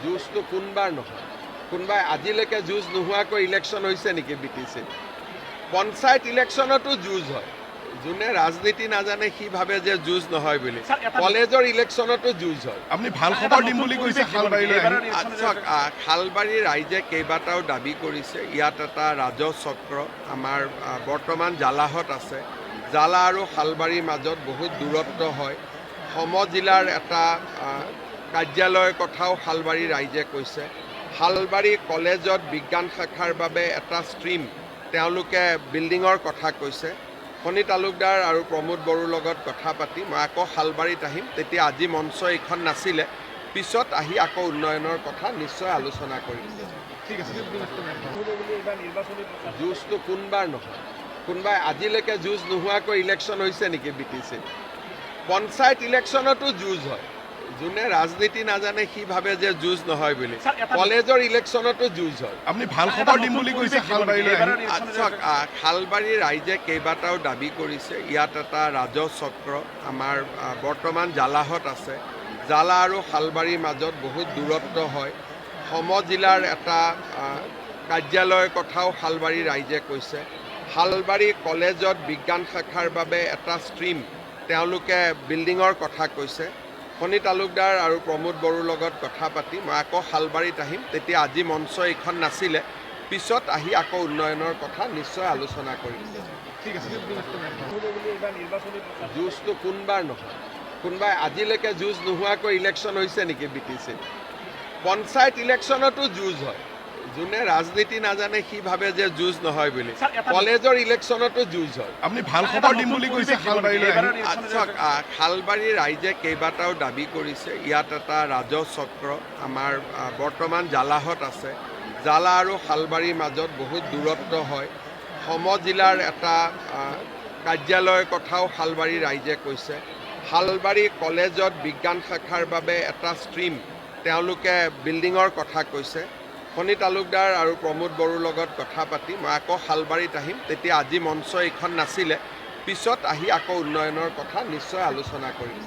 যুঁজটো কোনবাৰ নহয়, কোনোবাই আজিলৈকে যুঁজ নোহোৱাকৈ ইলেকশ্যন হৈছে নেকি BTC? পঞ্চায়ত ইলেকশ্যনতো যুঁজ হয়। যোনে ৰাজনীতি নাজানে সি ভাবে যে যুঁজ নহয় বুলি। কলেজৰ ইলেকশ্যনতো যুঁজ হয়। আপুনি ভাল খবৰ দিম বুলি কৈছে শালবাৰীলৈ আহি। শালবাৰীৰ ৰাইজে কেইবাটাও দাবী কৰিছে। ইয়াত এটা ৰাজহ চক্ৰ আমাৰ বৰ্তমান জালাহত আছে। জালা আৰু শালবাৰীৰ মাজত বহুত দূৰত্ব হয়। সমজিলাৰ এটা কাৰ্যালয়ৰ কথাও শালবাৰীৰ ৰাইজে কৈছে। শালবাৰী কলেজত বিজ্ঞান শাখাৰ বাবে এটা ষ্ট্ৰীম তেওঁলোকে বিল্ডিঙৰ কথা কৈছে। ফণী তালুকদাৰ আৰু প্ৰমোদ বড়োৰ লগত কথা পাতি মই আকৌ শালবাৰীত আহিম। তেতিয়া আজি মঞ্চ এইখন নাছিলে, পিছত আহি আকৌ উন্নয়নৰ কথা নিশ্চয় আলোচনা কৰিম। যুঁজটো কোনবাৰ নহয়, কোনোবাই আজিলৈকে যুঁজ নোহোৱাকৈ ইলেকশ্যন হৈছে নেকি BTC? পঞ্চায়ত ইলেকশ্যনতো যুঁজ হয়। যোনে ৰাজনীতি নাজানে সি ভাবে যে যুঁজ নহয় বুলি। কলেজৰ ইলেকশ্যনতো যুঁজ হয়। আপুনি ভাল খবৰ দিম বুলি কৈছে শালবাৰীলৈ আহি। শালবাৰীৰ ৰাইজে কেইবাটাও দাবী কৰিছে। ইয়াত এটা ৰাজহ চক্ৰ আমাৰ বৰ্তমান জালাহত আছে। জালা আৰু শালবাৰীৰ মাজত বহুত দূৰত্ব হয়। সমজিলাৰ এটা কাৰ্যালয়ৰ কথাও শালবাৰীৰ ৰাইজে কৈছে। শালবাৰী কলেজত বিজ্ঞান শাখাৰ বাবে এটা ষ্ট্ৰীম তেওঁলোকে বিল্ডিঙৰ কথা কৈছে। ফণী তালুকদাৰ আৰু প্ৰমোদ বড়োৰ লগত কথা পাতি মই আকৌ শালবাৰীত আহিম। তেতিয়া আজি মঞ্চ এইখন নাছিলে, পিছত আহি আকৌ উন্নয়নৰ কথা নিশ্চয় আলোচনা কৰিম। যুঁজটো কোনবাৰ নহয়, কোনোবাই আজিলৈকে যুঁজ নোহোৱাকৈ ইলেকশ্যন হৈছে নেকি BTC? পঞ্চায়ত ইলেকশ্যনতো যুঁজ হয়। যোনে ৰাজনীতি নাজানে সি ভাবে যে যুঁজ নহয় বুলি। কলেজৰ ইলেকশ্যনতো যুঁজ হয়। আপুনি ভাল খবৰ দিম বুলি কৈছে শালবাৰীলৈ আহি। শালবাৰীৰ ৰাইজে কেইবাটাও দাবী কৰিছে। ইয়াত এটা ৰাজহ চক্ৰ আমাৰ বৰ্তমান জালাহত আছে। জালা আৰু শালবাৰীৰ মাজত বহুত দূৰত্ব হয়। সমজিলাৰ এটা কাৰ্যালয়ৰ কথাও শালবাৰীৰ ৰাইজে কৈছে। শালবাৰী কলেজত বিজ্ঞান শাখাৰ বাবে এটা ষ্ট্ৰীম তেওঁলোকে বিল্ডিঙৰ কথা কৈছে। ফণী তালুকদাৰ আৰু প্ৰমোদ বড়োৰ লগত কথা পাতি মই আকৌ শালবাৰীত আহিম। তেতিয়া আজি মঞ্চ এইখন নাছিলে, পিছত আহি আকৌ উন্নয়নৰ কথা নিশ্চয় আলোচনা কৰিম।